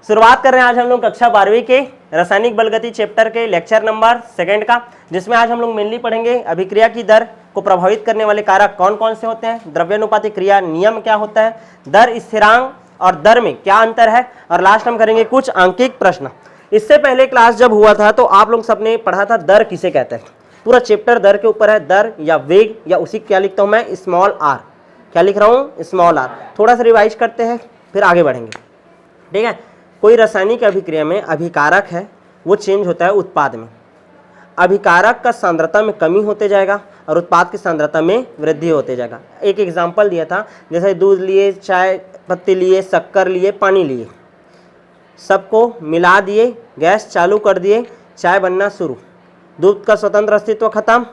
शुरुआत कर रहे हैं आज हम लोग कक्षा 12वीं के रासायनिक बल गति चैप्टर के लेक्चर नंबर 2 का, जिसमें आज हम लोग मेनली पढ़ेंगे अभिक्रिया की दर को प्रभावित करने वाले कारक कौन कौन से होते हैं, द्रव्यानुपाती क्रिया नियम क्या होता है, दर स्थिरांक और दर में क्या अंतर है, और लास्ट हम करेंगे कुछ अंकिक प्रश्न। इससे पहले क्लास जब हुआ था तो आप लोग सबने पढ़ा था दर किसे कहते हैं। पूरा चैप्टर दर के ऊपर है, दर या वेग या उसी क्या लिखता हूं मैं, स्मॉल आर। क्या लिख रहा हूं, स्मॉल आर। थोड़ा सा रिवाइज करते हैं फिर आगे बढ़ेंगे, ठीक है। कोई रासायनिक अभिक्रिया में अभिकारक है वो चेंज होता है उत्पाद में। अभिकारक का सांद्रता में कमी होते जाएगा और उत्पाद की सांद्रता में वृद्धि होते जाएगा। एक एग्जांपल दिया था, जैसे दूध लिए, चाय पत्ती लिए, शक्कर लिए, पानी लिए, सबको मिला दिए, गैस चालू कर दिए, चाय बनना शुरू। दूध का स्वतंत्र अस्तित्व खत्म,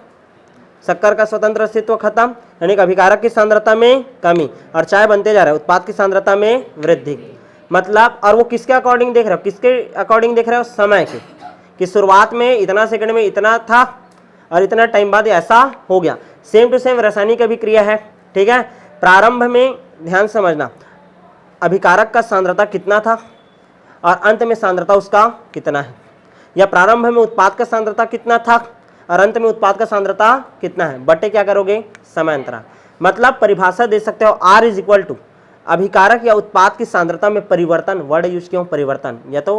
शक्कर का स्वतंत्र अस्तित्व खत्म, यानी कि अभिकारक की सांद्रता में कमी, और चाय बनते जा रहा है, उत्पाद की सांद्रता में वृद्धि। मतलब, और वो किसके अकॉर्डिंग देख रहे हो, किसके अकॉर्डिंग देख रहे हो, समय के, कि शुरुआत में इतना सेकंड में इतना था और इतना टाइम बाद ऐसा हो गया। सेम टू सेम रासायनिक अभिक्रिया है, ठीक है। प्रारंभ में ध्यान समझना, अभिकारक का सांद्रता कितना था और अंत में सांद्रता उसका कितना है, या प्रारंभ में उत्पाद का सांद्रता कितना था और अंत में उत्पाद का सांद्रता कितना है, बटे क्या करोगे, समय अंतराल। मतलब परिभाषा दे सकते हो, R इज इक्वल टू अभिकारक या उत्पाद की सांद्रता में परिवर्तन, वर्ड यूज क्यों, परिवर्तन, या तो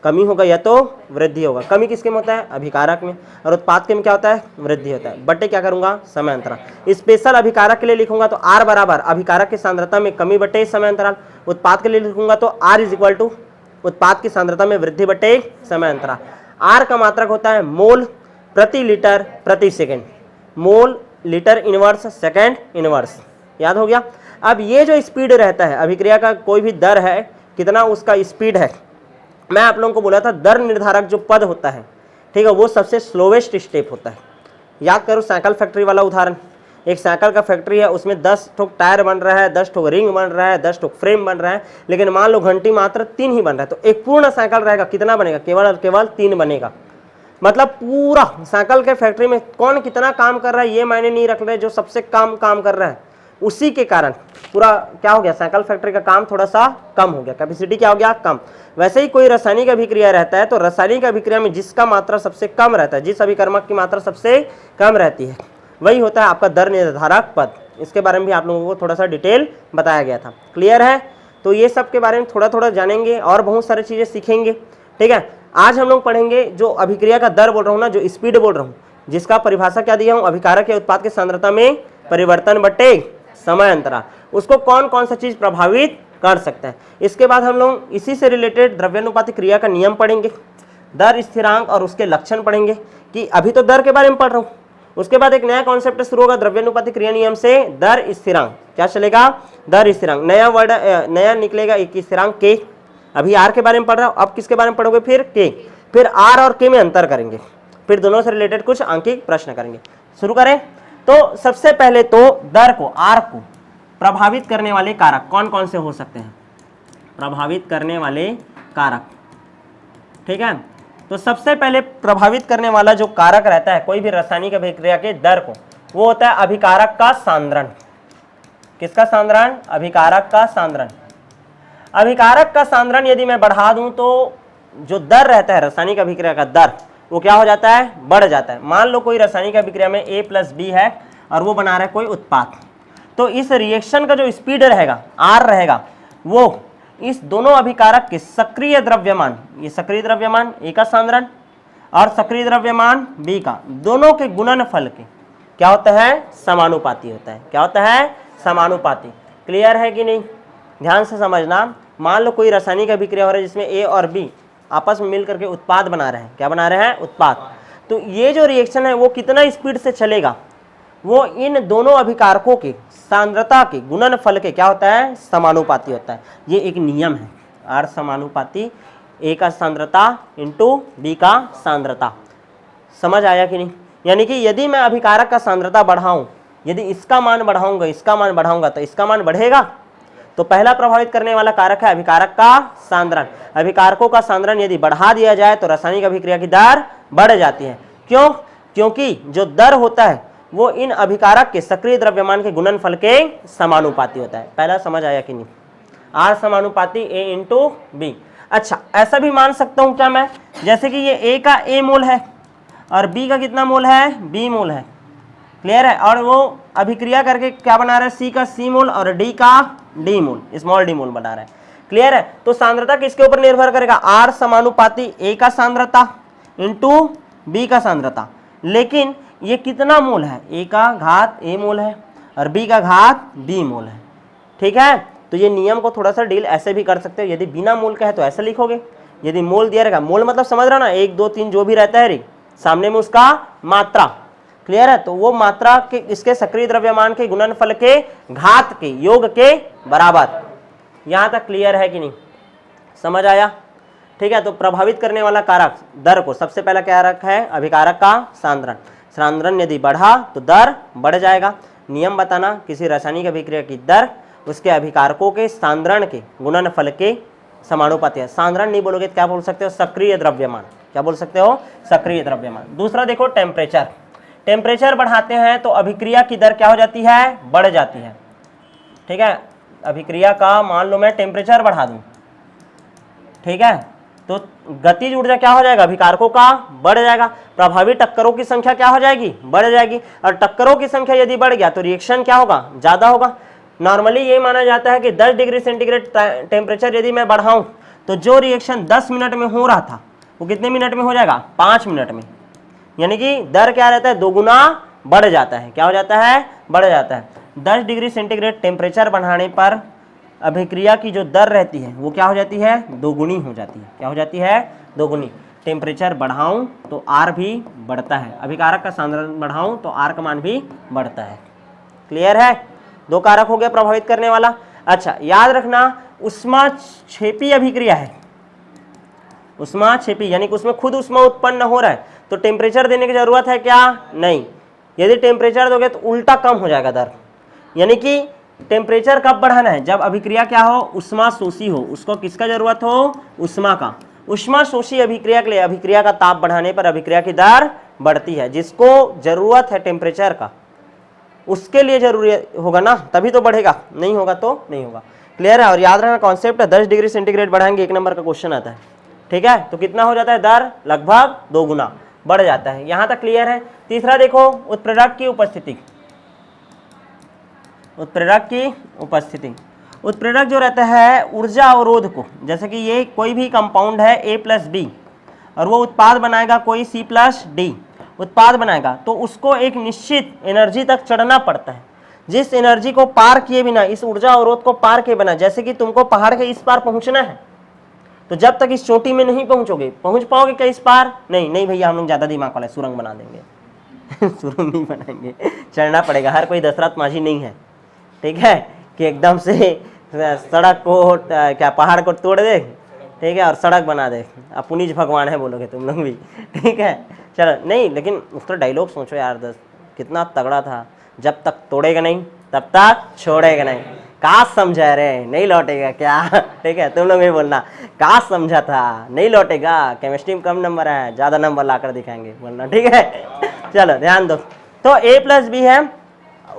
कमी होगा या तो वृद्धि होगा। कमी किसके में होता है, अभिकारक में, और उत्पाद के में क्या होता है, वृद्धि होता है। बटे क्या करूंगा, समय अंतराल। स्पेशल अभिकारक के लिए लिखूंगा तो R बराबर अभिकारक की सांद्रता में कमी बटे समय अंतराल। उत्पाद के लिए लिखूंगा तो R इज इक्वल टू उत्पाद की सांद्रता में वृद्धि बटे समय अंतराल। R का मात्रक होता है मोल प्रति लीटर प्रति second, mole litre inverse second inverse, याद हो गया। अब ये जो स्पीड रहता है अभिक्रिया का, कोई भी दर है कितना उसका स्पीड है, मैं आप लोगों को बोला था दर निर्धारक जो पद होता है, ठीक है, वो सबसे स्लोवेस्ट स्टेप होता है। याद करो साइकिल फैक्ट्री वाला उदाहरण, एक साइकिल का फैक्ट्री है, उसमें 10 ठोक टायर बन रहा है, 10 ठोक रिंग बन रहा है, 10 ठोक फ्रेम बन रहा है, लेकिन मान लो घंटी मात्र 3 ही बन रहा है, तो एक पूर्ण साइकिल रहेगा कितना बनेगा, केवल और केवल 3 बनेगा। मतलब पूरा साइकिल के फैक्ट्री में कौन कितना काम कर रहा है ये मायने नहीं रख रहे, जो सबसे कम काम कर रहा है उसी के कारण पूरा क्या हो गया, साइकिल फैक्ट्री का काम थोड़ा सा कम हो गया, कैपेसिटी क्या हो गया, कम। वैसे ही कोई रासायनिक अभिक्रिया रहता है तो रासायनिक अभिक्रिया में जिसका मात्रा सबसे कम रहता है, जिस अभिकर्मक की मात्रा सबसे कम रहती है, वही होता है आपका दर निर्धारक पद। इसके बारे में भी आप लोगों को थोड़ा सा डिटेल बताया गया था, क्लियर है। तो ये सब के बारे में थोड़ा थोड़ा जानेंगे और बहुत सारी चीजें सीखेंगे, ठीक है। आज हम लोग पढ़ेंगे जो अभिक्रिया का दर बोल रहा हूँ ना, जो स्पीड बोल रहा हूँ, जिसका परिभाषा क्या दिया हूँ, अभिकारक या उत्पाद की सांद्रता में परिवर्तन बटे समय अंतराल, उसको कौन कौन सा चीज प्रभावित कर सकता है। इसके बाद हम लोग इसी से रिलेटेड द्रव्यानुपाती क्रिया का नियम पढ़ेंगे, दर स्थिरांक और उसके लक्षण पढ़ेंगे, कि अभी तो दर के बारे में पढ़ रहा हूँ, उसके बाद एक नया कॉन्सेप्ट शुरू होगा द्रव्यानुपाती क्रिया नियम से, दर स्थिरांक। क्या चलेगा, दर स्थिरांक, नया वर्ड नया निकलेगा, एक स्थिरांक के। अभी आर के बारे में पढ़ रहा हूँ, अब किसके बारे में पढ़ोगे, फिर के, फिर आर और के में अंतर करेंगे, फिर दोनों से रिलेटेड कुछ अंकिक प्रश्न करेंगे। शुरू करें तो सबसे पहले तो दर को, आर को प्रभावित करने वाले कारक कौन कौन से हो सकते हैं, प्रभावित करने वाले कारक, ठीक है। तो सबसे पहले प्रभावित करने वाला जो कारक रहता है कोई भी रासायनिक अभिक्रिया के दर को, वो होता है अभिकारक का सांद्रण। किसका सांद्रण, अभिकारक का सांद्रण। अभिकारक का सांद्रण यदि मैं बढ़ा दूं तो जो दर रहता है रासायनिक अभिक्रिया का दर, वो क्या हो जाता है, बढ़ जाता है। मान लो कोई रासायनिक अभिक्रिया में A + B है और वो बना रहा है कोई उत्पाद, तो इस रिएक्शन का जो स्पीड रहेगा, R रहेगा, वो इस दोनों अभिकारक के सक्रिय द्रव्यमान, ये सक्रिय द्रव्यमान A का सांद्रण और सक्रिय द्रव्यमान B का, दोनों के गुणनफल के क्या होता है, समानुपाती होता है। क्या होता है, समानुपाती। क्लियर है कि नहीं, ध्यान से समझना। मान लो कोई रासायनिक अभिक्रिया हो रही है जिसमें A और B आपस में मिलकर के उत्पाद बना रहे हैं, क्या बना रहे हैं, उत्पाद। तो ये जो रिएक्शन है वो कितना स्पीड से चलेगा, वो इन दोनों अभिकारकों के सांद्रता के गुणनफल के क्या होता है, समानुपाती होता है। ये एक नियम है, आर समानुपाती, A का सांद्रता इंटू B का सांद्रता। समझ आया कि नहीं, यानी कि यदि मैं अभिकारक का सांद्रता बढ़ाऊं, यदि इसका मान बढ़ाऊंगा, इसका मान बढ़ाऊंगा, तो इसका मान बढ़ेगा। तो पहला प्रभावित करने वाला कारक है अभिकारक का सांद्रण। अभिकारकों का सांद्रण यदि बढ़ा दिया जाए तो रासायनिक अभिक्रिया की दर बढ़ जाती है। क्यों, क्योंकि जो दर होता है वो इन अभिकारक के सक्रिय द्रव्यमान के गुणनफल के समानुपाती होता है। पहला समझ आया कि नहीं, आर समानुपाती A × B। अच्छा ऐसा भी मान सकता हूं क्या मैं, जैसे कि ये ए का ए मोल है और बी का कितना मोल है, बी मोल है, क्लियर है, और वो अभिक्रिया करके क्या बना रहा है, सी का सी मोल और डी का डी मोल, स्मॉल डी मोल बना रहा है, क्लियर है। तो सांद्रता किसके ऊपर निर्भर करेगा, आर समानुपाती ए का सांद्रता इंटू बी का सांद्रता, लेकिन ये कितना मोल है, ए का घात ए मोल है और बी का घात बी मोल है, ठीक है। तो ये नियम को थोड़ा सा डील ऐसे भी कर सकते हो, यदि बिना मोल का है तो ऐसे लिखोगे, यदि मोल दिया रहेगा, मोल मतलब समझ रहा हो ना, 1 2 3 जो भी रहता है रे सामने में उसका मात्रा, क्लियर है। तो वो मात्रा के इसके सक्रिय द्रव्यमान के गुणनफल के घात के योग के बराबर, यहां तक क्लियर है कि नहीं, समझ आया, ठीक है। तो प्रभावित करने वाला कारक दर को सबसे पहला कारक है अभिकारक का सांद्रण, सांद्रण यदि बढ़ा तो दर बढ़ जाएगा। नियम बताना, किसी रासायनिक अभिक्रिया की दर उसके अभिकारकों के सांद्रण के गुणनफल के समानुपाती है। सांद्रण नहीं बोलोगे तो क्या बोल सकते हो, सक्रिय द्रव्यमान, क्या बोल सकते हो, सक्रिय द्रव्यमान। दूसरा देखो टेम्परेचर, टेम्परेचर बढ़ाते हैं तो अभिक्रिया की दर क्या हो जाती है, बढ़ जाती है, ठीक है। अभिक्रिया का मान लो मैं टेम्परेचर बढ़ा दूं, ठीक है, तो गतिज ऊर्जा क्या हो जाएगा, अभिकारकों का बढ़ जाएगा, प्रभावी टक्करों की संख्या क्या हो जाएगी, बढ़ जाएगी, और टक्करों की संख्या यदि बढ़ गया तो रिएक्शन क्या होगा, ज्यादा होगा। नॉर्मली ये माना जाता है कि 10 डिग्री सेंटीग्रेड टेम्परेचर यदि मैं बढ़ाऊं तो जो रिएक्शन 10 मिनट में हो रहा था वो कितने मिनट में हो जाएगा, 5 मिनट में, यानी कि दर क्या रहता है, 2 गुना बढ़ जाता है, क्या हो जाता है, बढ़ जाता है। 10 डिग्री सेंटीग्रेड टेम्परेचर बढ़ाने पर अभिक्रिया की जो दर रहती है वो क्या हो जाती है, 2 गुनी हो जाती है, क्या हो जाती है, 2 गुनी। टेम्परेचर बढ़ाऊं तो आर भी बढ़ता है, अभिकारक का सांद्रण बढ़ाऊं तो आर का मान भी बढ़ता है, क्लियर है। 2 कारक हो गया प्रभावित करने वाला। अच्छा याद रखना, ऊष्माक्षेपी अभिक्रिया है, ऊष्माक्षेपी यानी कि उसमें खुद ऊष्मा उत्पन्न हो रहा है तो टेम्परेचर देने की जरूरत है क्या, नहीं। यदि टेम्परेचर दोगे तो उल्टा कम हो जाएगा दर, यानी कि टेम्परेचर कब बढ़ाना है, जब अभिक्रिया क्या हो, ऊष्मा शोषी हो, उसको किसका जरूरत हो, ऊष्मा का। ऊष्मा शोषी अभिक्रिया के लिए अभिक्रिया का ताप बढ़ाने पर अभिक्रिया की दर बढ़ती है, जिसको जरूरत है टेम्परेचर का उसके लिए जरूरी होगा ना, तभी तो बढ़ेगा, नहीं होगा तो नहीं होगा, क्लियर है। और याद रखना कॉन्सेप्ट है, 10 डिग्री सेंटीग्रेड बढ़ाएंगे 1 नंबर का क्वेश्चन आता है, ठीक है। तो कितना हो जाता है, दर लगभग 2 गुना बढ़ जाता है, यहां तक क्लियर है। तीसरा देखो उत्प्रेरक की उपस्थिति, उत्प्रेरक की उपस्थिति, उत्प्रेरक जो रहता है ऊर्जा अवरोध को, जैसे कि ये कोई भी कंपाउंड है A+B और वो उत्पाद बनाएगा कोई C+D उत्पाद बनाएगा, तो उसको एक निश्चित एनर्जी तक चढ़ना पड़ता है, जिस एनर्जी को पार किए बिना, इस ऊर्जा अवरोध को पार किए बिना, जैसे कि तुमको पहाड़ के इस पार पहुंचना है तो जब तक इस चोटी में नहीं पहुंचोगे, पहुंच पाओगे क्या इस पार, नहीं नहीं भैया हम लोग ज्यादा दिमाग वाला सुरंग बना देंगे सुरंग नहीं बनाएंगे, चढ़ना पड़ेगा, हर कोई दशरथ माझी नहीं है, ठीक है, कि एकदम से सड़क को क्या पहाड़ को तोड़ दे, ठीक है, और सड़क बना दे, अब पुनीज भगवान है बोलोगे तुम लोग भी, ठीक है। चलो नहीं, लेकिन उसका डायलॉग सोचो यार, कितना तगड़ा था, जब तक तोड़ेगा नहीं तब तक छोड़ेगा नहीं, का समझा रे, नहीं लौटेगा क्या, ठीक है, तुम लोग भी बोलना, का समझा था, नहीं लौटेगा, केमिस्ट्री में कम नंबर है, ज्यादा नंबर लाकर दिखाएंगे बोलना, ठीक है। चलो ध्यान दो, तो A+B है,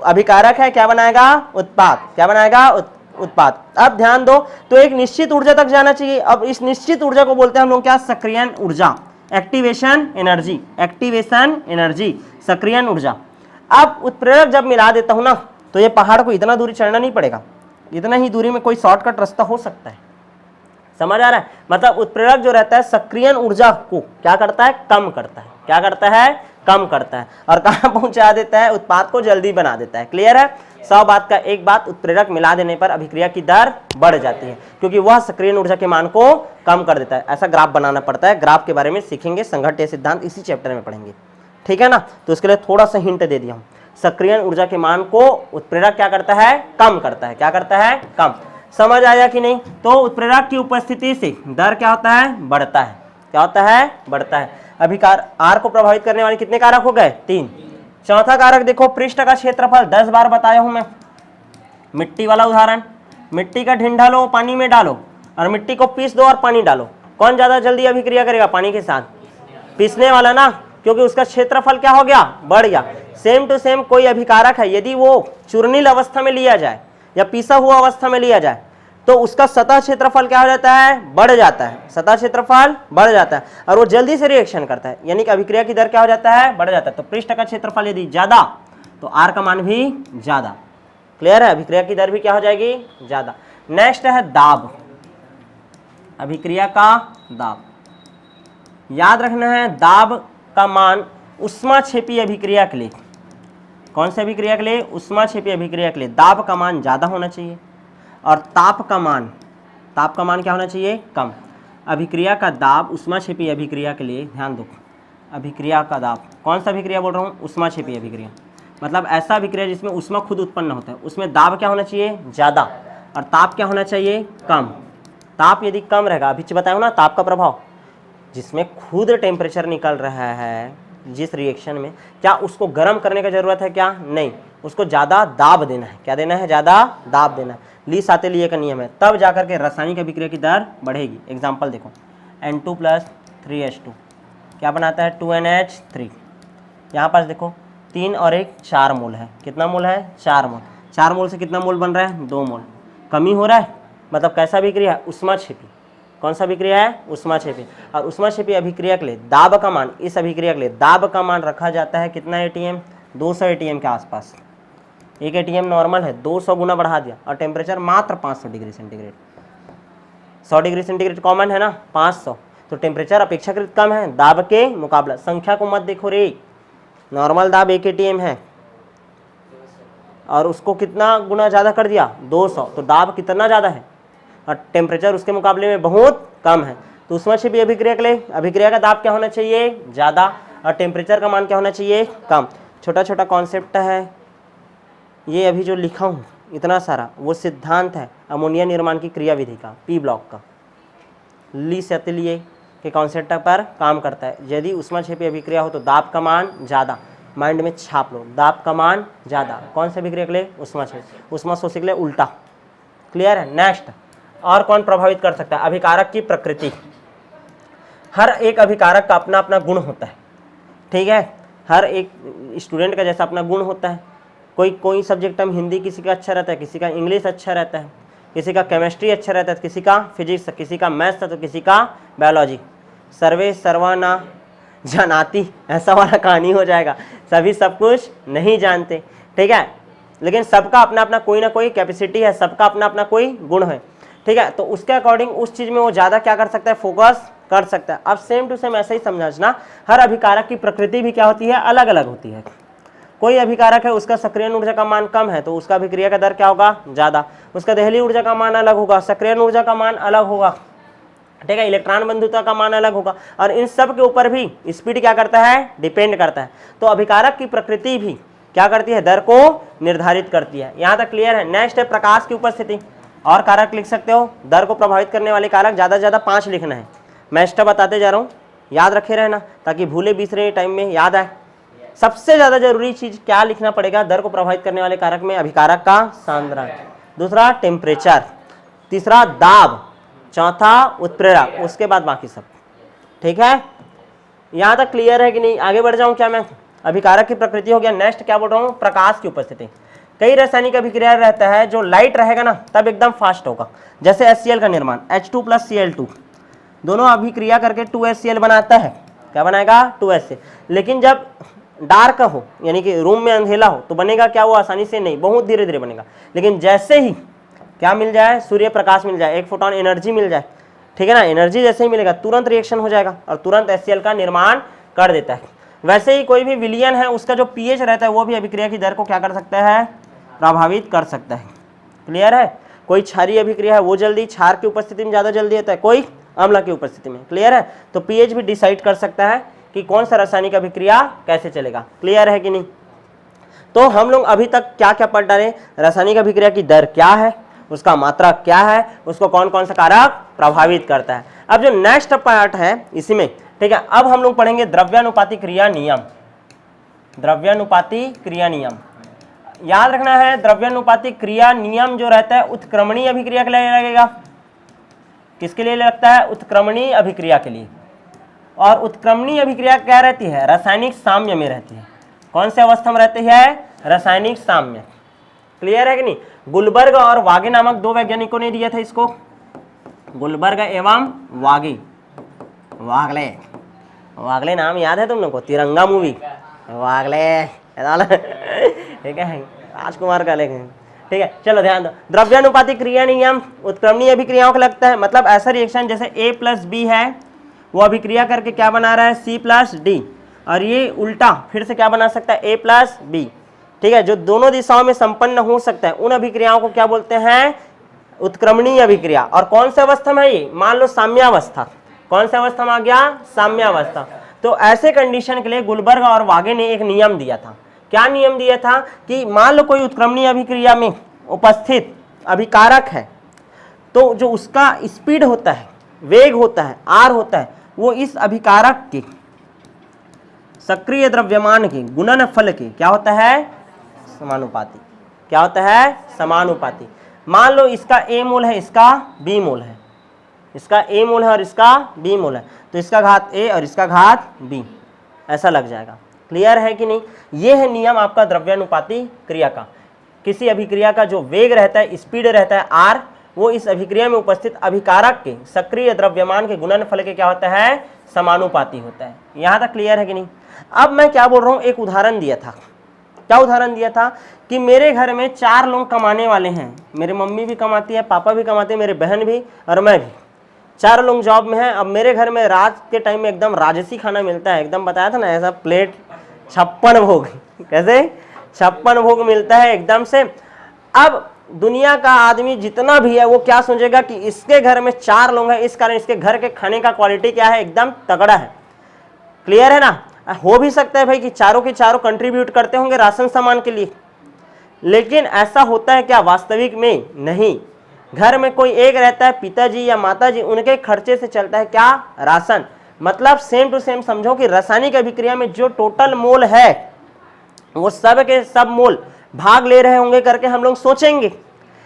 अभिकारक है, क्या बनाएगा, उत्पाद, क्या बनाएगा, उत्पाद। अब ध्यान दो, तो एक निश्चित ऊर्जा तक जाना चाहिए, अब इस निश्चित ऊर्जा को बोलते हैं हम लोग क्या, सक्रियण ऊर्जा, एक्टिवेशन एनर्जी, एक्टिवेशन एनर्जी, सक्रियण ऊर्जा। अब उत्प्रेरक जब मिला देता हूं ना, तो ये पहाड़ को इतना दूरी चढ़ना नहीं पड़ेगा, इतना ही दूरी में कोई शॉर्टकट रास्ता हो सकता है, समझ आ रहा है। मतलब उत्प्रेरक जो रहता है सक्रियण ऊर्जा को क्या करता है, कम करता है, क्या करता है, कम करता है, और कहां पहुंचा देता है, उत्पाद को जल्दी बना देता है, क्लियर है। 100 बात का एक बात, उत्प्रेरक मिला देने पर अभिक्रिया की दर बढ़ जाती है, क्योंकि वह सक्रियण ऊर्जा के मान को कम कर देता है। ऐसा ग्राफ बनाना पड़ता है, ग्राफ के बारे में सीखेंगे, संघट्य सिद्धांत इसी चैप्टर में पढ़ेंगे, ठीक है ना। तो इसके लिए थोड़ा सा हिंट दे दिया हूं, सक्रियण ऊर्जा के मान को उत्प्रेरक क्या करता है, कम करता है, क्या करता है, कम। समझ आया कि नहीं। तो उत्प्रेरक की उपस्थिति से दर क्या होता है, बढ़ता है, क्या होता है, बढ़ता है। अभिकार आर को प्रभावित करने वाले कितने कारक हो गए, 3। चौथा कारक देखो, पृष्ठ का क्षेत्रफल 10 बार बताया हूं मैं, मिट्टी वाला उदाहरण, मिट्टी का ढिंढा लो, पानी में डालो और मिट्टी को पीस दो और पानी डालो, कौन ज्यादा जल्दी अभिक्रिया करेगा, पानी के साथ, पीसने वाला ना, क्योंकि उसका क्षेत्रफल क्या हो गया, बढ़ गया। सेम टू सेम कोई अभिकारक है, यदि वो चूर्णिल अवस्था में लिया जाए या पीसा हुआ अवस्था में लिया जाए तो उसका सतह क्षेत्रफल क्या हो जाता है, बढ़ जाता है, सतह क्षेत्रफल बढ़ जाता है और वो जल्दी से रिएक्शन करता है, यानी कि अभिक्रिया की दर क्या हो जाता है, बढ़ जाता है। तो पृष्ठ का क्षेत्रफल यदि ज्यादा तो आर का मान भी ज्यादा। क्लियर है, अभिक्रिया की दर भी क्या हो जाएगी, ज्यादा। नेक्स्ट है दाब, अभिक्रिया का दाब। याद रखना है दाब का मान ऊष्माक्षेपी अभिक्रिया के लिए, कौन सी अभिक्रिया के लिए, ऊष्माक्षेपी अभिक्रिया के लिए दाब का मान ज्यादा होना चाहिए और ताप का मान क्या होना चाहिए, कम। अभिक्रिया का दाब ऊष्माक्षेपी अभिक्रिया के लिए, ध्यान दो, अभिक्रिया का दाब, कौन सा अभिक्रिया बोल रहा हूँ, ऊष्माक्षेपी अभिक्रिया, मतलब ऐसा अभिक्रिया जिसमें ऊष्मा खुद उत्पन्न होता है, उसमें दाब क्या होना चाहिए, ज़्यादा और ताप क्या होना चाहिए, कम। ताप यदि कम रहेगा, अभी बताया ना ताप का प्रभाव, जिसमें खुद टेम्परेचर निकल रहा है जिस रिएक्शन में, क्या उसको गर्म करने की जरूरत है, क्या नहीं, उसको ज़्यादा दाब देना है, क्या देना है, ज़्यादा दाब देना है। ली साते लिए का नियम है, तब जाकर के रासायनिक अभिक्रिया की दर बढ़ेगी। एग्जाम्पल देखो, N2 + 3H2 क्या बनाता है, 2NH3। यहाँ पास देखो 3 और 1 4 मोल है, कितना मोल है, 4 मोल। 4 मोल से कितना मोल बन रहा है, 2 मोल। कमी हो रहा है, मतलब कैसा अभिक्रिया है, ऊष्माक्षेपी। कौन सा अभिक्रिया है, ऊष्माक्षेपी। और ऊष्माक्षेपी अभिक्रिया के लिए दाब का मान, इस अभिक्रिया के लिए दाब का मान रखा जाता है कितना ATM, 200 ATM के आसपास। एक ATM नॉर्मल है, 200 गुना बढ़ा दिया और टेम्परेचर मात्र 500 degree centigrade. 100 degree centigrade common है ना, 500, तो टेम्परेचर अपेक्षाकृत कम है दाब के मुकाबला। संख्या को मत देखो रे, नॉर्मल दाब 1 ATM है और उसको कितना गुना ज़्यादा कर दिया, 200, तो दाब कितना ज़्यादा है और टेम्परेचर उसके मुकाबले में बहुत कम है। तो ऊष्माक्षेपी अभिक्रिया के लिए अभिक्रिया का दाब क्या होना चाहिए, ज़्यादा और टेम्परेचर का मान क्या होना चाहिए, कम। छोटा छोटा कॉन्सेप्ट है ये, अभी जो लिखा हूँ इतना सारा, वो सिद्धांत है अमोनिया निर्माण की क्रियाविधि का, P ब्लॉक का, ली सेतलिए के कॉन्सेप्ट पर काम करता है। यदि ऊष्माक्षेपी अभिक्रिया हो तो दाब का मान ज़्यादा, माइंड में छाप लो, दाब का मान ज़्यादा। कौन से अभिक्रिया के लिए, ऊष्माक्षेपी। ऊष्माशोषी के लिए उल्टा। क्लियर है। नेक्स्ट, और कौन प्रभावित कर सकता है, अभिकारक की प्रकृति। हर एक अभिकारक का अपना अपना गुण होता है, ठीक है, हर एक स्टूडेंट का जैसा अपना गुण होता है। कोई सब्जेक्ट में हिंदी किसी का अच्छा रहता है, किसी का इंग्लिश अच्छा रहता है, किसी का केमिस्ट्री अच्छा रहता है, किसी का फिजिक्स, किसी का मैथ्स, तो किसी का बायोलॉजी। सर्वे सर्वाना जानाति, ऐसा वाला कहानी हो जाएगा, सभी सब कुछ नहीं जानते, ठीक है, लेकिन सबका अपना अपना कोई ना कोई कैपेसिटी है, सबका अपना अपना कोई गुण है, ठीक है। तो उसके अकॉर्डिंग उस चीज़ में वो ज़्यादा क्या कर सकता है, फोकस कर सकता है। अब सेम टू सेम ऐसा ही समझना, हर अभिकारक की प्रकृति भी क्या होती है, अलग अलग होती है। कोई अभिकारक है उसका सक्रियण ऊर्जा का मान कम है तो उसका अभिक्रिया का दर क्या होगा, ज़्यादा। उसका दहलीय ऊर्जा का मान अलग होगा, सक्रियण ऊर्जा का मान अलग होगा, ठीक है, इलेक्ट्रॉन बंधुता का मान अलग होगा, और इन सब के ऊपर भी स्पीड क्या करता है, डिपेंड करता है। तो अभिकारक की प्रकृति भी क्या करती है, दर को निर्धारित करती है। यहाँ तक क्लियर है। नेक्स्ट है प्रकाश की उपस्थिति। और कारक लिख सकते हो, दर को प्रभावित करने वाले कारक ज़्यादा से ज़्यादा 5 लिखना है। मैं स्टेप बताते जा रहा हूँ, याद रखे रहना ताकि भूले बिसरे टाइम में याद आए। सबसे ज़्यादा जरूरी चीज़ क्या लिखना पड़ेगा, दर को प्रभावित करने वाले कारक में अभिकारक का सांद्रण, दूसरा टेम्परेचर, तीसरा दाब, चौथा उत्प्रेरक, उसके बाद बाकी सब, ठीक है। यहाँ तक क्लियर है कि नहीं, आगे बढ़ जाऊँ क्या मैं। अभिकारक की प्रकृति हो गया। नेक्स्ट क्या बोल रहा हूँ, प्रकाश की उपस्थिति। कई रासायनिक अभिक्रिया रहता है जो लाइट रहेगा ना तब एकदम फास्ट होगा, जैसे HCl का निर्माण, H2 + Cl2 दोनों अभिक्रिया करके 2HCl बनाता है। क्या बनाएगा, 2HCl। लेकिन जब डार्क हो यानी कि रूम में अंधेला हो तो बनेगा क्या, वो आसानी से नहीं, बहुत धीरे धीरे बनेगा। लेकिन जैसे ही क्या मिल जाए, सूर्य प्रकाश मिल जाए, 1 फोटोन एनर्जी मिल जाए, ठीक है ना, एनर्जी जैसे ही मिलेगा तुरंत रिएक्शन हो जाएगा और तुरंत HCl का निर्माण कर देता है। वैसे ही कोई भी विलियन है उसका जो pH रहता है वो भी अभिक्रिया की दर को क्या कर सकता है, प्रभावित कर सकता है। क्लियर है। कोई क्षारीय अभिक्रिया है वो जल्दी, क्षार की उपस्थिति में ज़्यादा जल्दी होता है, कोई अम्ल की उपस्थिति में। क्लियर है। तो pH भी डिसाइड कर सकता है कि कौन सा रासायनिक अभिक्रिया कैसे चलेगा। क्लियर है कि नहीं। तो हम लोग अभी तक क्या क्या पढ़ डाले, रासायनिक अभिक्रिया की दर क्या है, उसका मात्रा क्या है, उसको कौन कौन सा कारक प्रभावित करता है। अब जो नेक्स्ट पार्ट है इसी में, ठीक है, अब हम लोग पढ़ेंगे द्रव्यानुपाती क्रिया नियम। द्रव्यानुपाती क्रिया नियम याद रखना है। द्रव्यानुपाती क्रिया नियम जो रहता है उत्क्रमणीय अभिक्रिया के लिए लगेगा। किसके लिए लगता है, उत्क्रमणीय अभिक्रिया के लिए। और उत्क्रमणीय अभिक्रिया क्या रहती है, रासायनिक साम्य में रहती है। कौन से अवस्था में रहती है, रासायनिक साम्य। क्लियर है कि नहीं? गुलबर्ग और वागे नामक दो वैज्ञानिकों ने दिया था इसको, गुलबर्ग एवं वागे। वागले, वागले नाम याद है तुम लोग को? तिरंगा मूवी, वागले ठीक है, राजकुमार का लेकिन, ठीक है। चलो ध्यान दो, द्रव्यानुपाती क्रिया नियम उत्क्रमणीय अभिक्रियाओं को लगता है, मतलब ऐसा रिएक्शन जैसे A प्लस बी है, वो अभिक्रिया करके क्या बना रहा है C प्लस डी, और ये उल्टा फिर से क्या बना सकता है A प्लस बी, ठीक है। जो दोनों दिशाओं में संपन्न हो सकता है उन अभिक्रियाओं को क्या बोलते हैं? उत्क्रमणीय अभिक्रिया। और कौन सी अवस्था में है ये? मान लो साम्यावस्था। कौन सी अवस्था में आ गया? साम्यावस्था। तो ऐसे कंडीशन के लिए गुलबर्ग और वागे ने एक नियम दिया था। क्या नियम दिया था? कि मान लो कोई उत्क्रमणीय अभिक्रिया में उपस्थित अभिकारक है, तो जो उसका स्पीड होता है, वेग होता है, आर होता है, वो इस अभिकारक के सक्रिय द्रव्यमान के गुणनफल के क्या होता है? समानुपाती। क्या होता है? समानुपाती। मान लो इसका A मोल है, इसका B मोल है, इसका A मोल है और इसका B मोल है, तो इसका घात A और इसका घात B, ऐसा लग जाएगा। क्लियर है कि नहीं? ये है नियम आपका द्रव्यानुपाती क्रिया का। किसी अभिक्रिया का जो वेग रहता है, स्पीड रहता है R, वो इस अभिक्रिया में उपस्थित अभिकारक के सक्रिय द्रव्यमान के गुणनफल के क्या होता है? समानुपाती होता है। यहां तक क्लियर है कि नहीं? अब मैं क्या बोल रहा हूं, एक उदाहरण दिया था। क्या उदाहरण दिया था? कि मेरे घर में 4 लोग कमाने वाले हैं, मेरी मम्मी भी कमाती है, पापा भी कमाते हैं, मेरी बहन भी और मैं भी, 4 लोग जॉब में हैं। अब मेरे घर में रात के टाइम में एकदम राजसी खाना मिलता है, एकदम बताया था ना ऐसा प्लेट 56 भोग कैसे 56 भोग मिलता है एकदम से। अब दुनिया का आदमी जितना भी है वो क्या सोचेगा कि इसके घर में 4 लोग हैं, इस कारण इसके घर के खाने का क्वालिटी क्या है? एकदम तगड़ा है। क्लियर है ना? हो भी सकता है भाई कि चारों के चारों कंट्रीब्यूट करते होंगे राशन सामान के लिए, लेकिन ऐसा होता है क्या वास्तविक में? नहीं। घर में कोई एक रहता है, पिताजी या माताजी, उनके खर्चे से चलता है क्या? राशन। मतलब सेम टू सेम समझो कि रासायनिक अभिक्रिया में जो टोटल मोल है वो सब के सब मोल भाग ले रहे होंगे करके हम लोग सोचेंगे,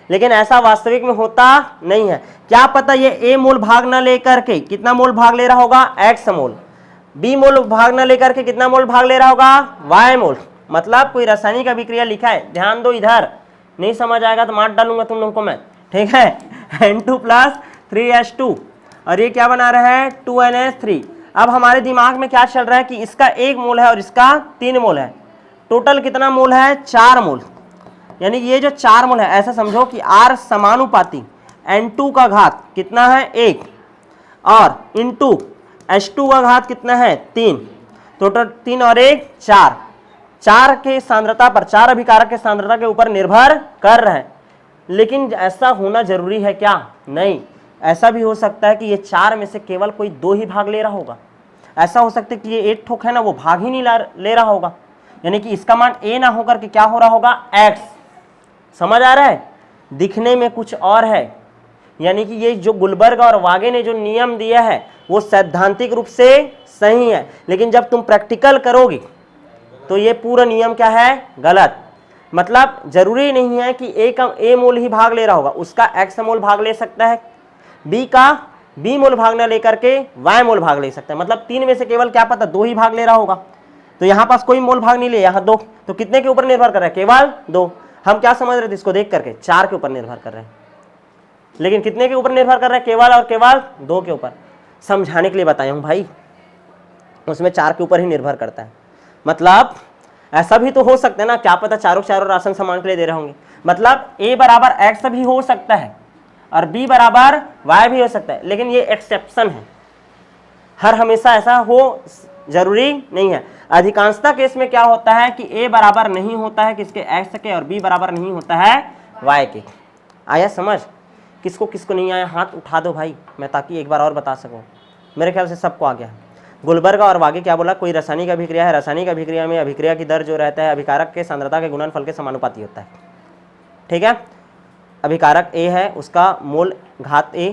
लेकिन ऐसा वास्तविक में होता नहीं है। क्या पता ये A मोल भाग न लेकर के कितना मोल भाग ले रहा होगा? X मोल। B मोल भाग न लेकर के कितना मोल भाग ले रहा होगा? Y मोल। मतलब कोई रासायनिक अभिक्रिया लिखा है, ध्यान दो, इधर नहीं समझ आएगा तो मार डालूंगा तुम लोगों को मैं, ठीक है। N2 प्लस 3H2 और ये क्या बना रहा है? 2NH3। अब हमारे दिमाग में क्या चल रहा है कि इसका 1 मोल है और इसका 3 मोल है, टोटल कितना मोल है? 4 मोल। यानी ये जो 4 मोल है, ऐसा समझो कि R समानुपाती N2 का घात कितना है? 1 और इंटू H2 का घात कितना है? 3। टोटल 3 और 1 4। 4 के सांद्रता पर, 4 अभिकारक के सांद्रता के ऊपर निर्भर कर रहा है। लेकिन ऐसा होना जरूरी है क्या? नहीं। ऐसा भी हो सकता है कि ये 4 में से केवल कोई 2 ही भाग ले रहा होगा। ऐसा हो सकता है कि ये 8 ठोक है ना, वो भाग ही नहीं ले रहा होगा, यानी कि इसका मान A ना होकर के क्या हो रहा होगा? X। समझ आ रहा है? दिखने में कुछ और है, यानी कि ये जो गुलबर्ग और वागे ने जो नियम दिया है वो सैद्धांतिक रूप से सही है, लेकिन जब तुम प्रैक्टिकल करोगे तो ये पूरा नियम क्या है? गलत। मतलब जरूरी नहीं है कि A मोल ही भाग ले रहा होगा, उसका X मोल भाग ले सकता है, B का B मोल भाग न लेकर के Y मोल भाग ले सकता है। मतलब 3 में से केवल क्या पता 2 ही भाग ले रहा होगा, तो यहाँ पास कोई मोल भाग नहीं ले, यहाँ 2, तो कितने के ऊपर निर्भर कर रहा है? केवल 2। हम क्या समझ रहे थे इसको देख करके? 4 के ऊपर निर्भर कर रहे हैं, लेकिन कितने के ऊपर निर्भर कर रहे हैं? केवल और केवल 2 के ऊपर। समझाने के लिए बताया हूं भाई, उसमें 4 के ऊपर ही निर्भर करता है। मतलब ऐसा भी तो हो सकता है ना, क्या पता चारों राशन सामान के लिए दे रहे होंगे। मतलब A बराबर X भी हो सकता है और B बराबर Y भी हो सकता है, लेकिन ये एक्सेप्शन है, हर हमेशा ऐसा हो जरूरी नहीं है। अधिकांशता केस में क्या होता है कि A बराबर नहीं होता है किसके? X के, और B बराबर नहीं होता है Y के। आया समझ? किसको किसको नहीं आया हाथ उठा दो भाई, मैं ताकि एक बार और बता सकूं। मेरे ख्याल से सबको आ गया। गुलबर्ग और वागे क्या बोला? कोई रासायनिक अभिक्रिया है, रासायनिक अभिक्रिया में अभिक्रिया की दर जो रहता है अभिकारक के सांद्रता के गुणनफल के समानुपाती होता है, ठीक है। अभिकारक A है, उसका मोल घात A,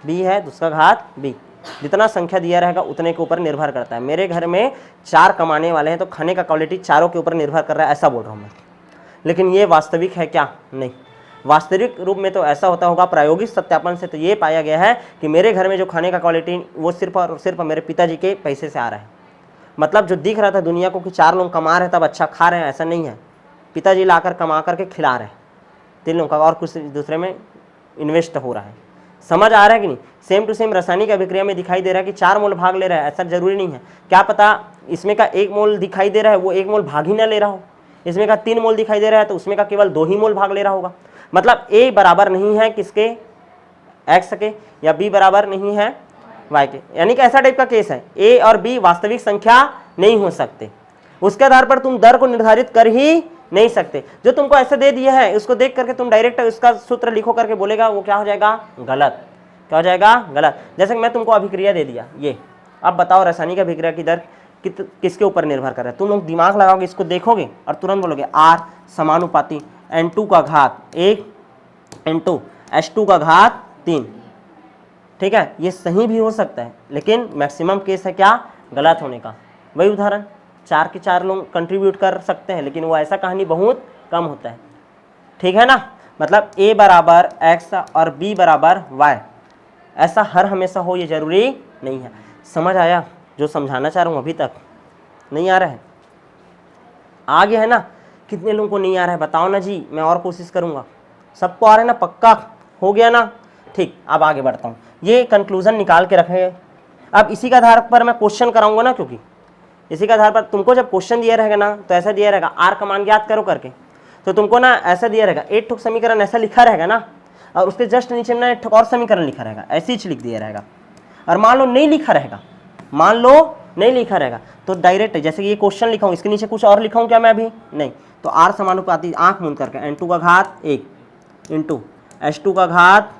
B है उसका घात B, जितना संख्या दिया रहेगा उतने के ऊपर निर्भर करता है। मेरे घर में 4 कमाने वाले हैं तो खाने का क्वालिटी चारों के ऊपर निर्भर कर रहा है, ऐसा बोल रहा हूँ मैं। लेकिन ये वास्तविक है क्या? नहीं। वास्तविक रूप में तो ऐसा होता होगा, प्रायोगिक सत्यापन से तो ये पाया गया है कि मेरे घर में जो खाने का क्वालिटी वो सिर्फ और सिर्फ मेरे पिताजी के पैसे से आ रहा है। मतलब जो दिख रहा था दुनिया को कि 4 लोग कमा रहे हैं तब अच्छा खा रहे हैं, ऐसा नहीं है। पिताजी लाकर कमा करके खिला रहे हैं, तीन लोगों का और कुछ दूसरे में इन्वेस्ट हो रहा है। समझ आ रहा है कि नहीं? सेम टू सेम रासायनिक अभिक्रिया में दिखाई दे रहा है कि 4 मोल भाग ले रहा है, ऐसा जरूरी नहीं है। क्या पता इसमें का 1 मोल दिखाई दे रहा है वो 1 मोल भाग ही ना ले रहा हो, इसमें का 3 मोल दिखाई दे रहा है तो उसमें का केवल 2 ही मोल भाग ले रहा होगा। मतलब ए बराबर नहीं है किसके, एक्स के, या बी बराबर नहीं है वाई के, यानी कि ऐसा टाइप का केस है। ए और बी वास्तविक संख्या नहीं हो सकते, उसके आधार पर तुम दर को निर्धारित कर ही नहीं सकते। जो तुमको ऐसे दे दिया है उसको देख करके तुम डायरेक्ट उसका सूत्र लिखो करके बोलेगा, वो क्या हो जाएगा, गलत। क्या हो जाएगा, गलत। जैसे कि मैं तुमको अभिक्रिया दे दिया ये, अब बताओ रासायनिक अभिक्रिया की दर किसके ऊपर निर्भर कर रहा है। तुम लोग दिमाग लगाओगे, इसको देखोगे और तुरंत बोलोगे R समानुपाती N2 का घात 1 N2 H2 का घात 3। ठीक है, ये सही भी हो सकता है, लेकिन मैक्सिमम केस है क्या, गलत होने का। वही उदाहरण 4 के 4 लोग कंट्रीब्यूट कर सकते हैं, लेकिन वो ऐसा कहानी बहुत कम होता है। ठीक है ना, मतलब A बराबर X और B बराबर Y, ऐसा हर हमेशा हो ये जरूरी नहीं है। समझ आया जो समझाना चाह रहा हूँ? अभी तक नहीं आ रहा है? आ गया है ना? कितने लोगों को नहीं आ रहा है बताओ ना जी, मैं और कोशिश करूँगा। सबको आ रहा है ना, पक्का हो गया ना? ठीक, अब आगे बढ़ता हूँ। ये कंक्लूजन निकाल के रखें। अब इसी के आधार पर मैं क्वेश्चन कराऊंगा ना, क्योंकि इसी के आधार पर तुमको जब क्वेश्चन दिया रहेगा ना तो ऐसा दिया रहेगा आर का मान ज्ञात करो करके, तो तुमको ना ऐसा दिया रहेगा 8 ठोक समीकरण ऐसा लिखा रहेगा ना, और उसके जस्ट नीचे ना 1 ठोक और समीकरण लिखा रहेगा, ऐसे ही लिख दिया रहेगा। और मान लो नहीं लिखा रहेगा, मान लो नहीं लिखा रहेगा, तो डायरेक्ट जैसे ये क्वेश्चन लिखा हूँ इसके नीचे कुछ और लिखा हूँ क्या मैं अभी? नहीं। तो आर समानुपाती आंख मूंद करके N2 का घात 1 इंटू H2 का घात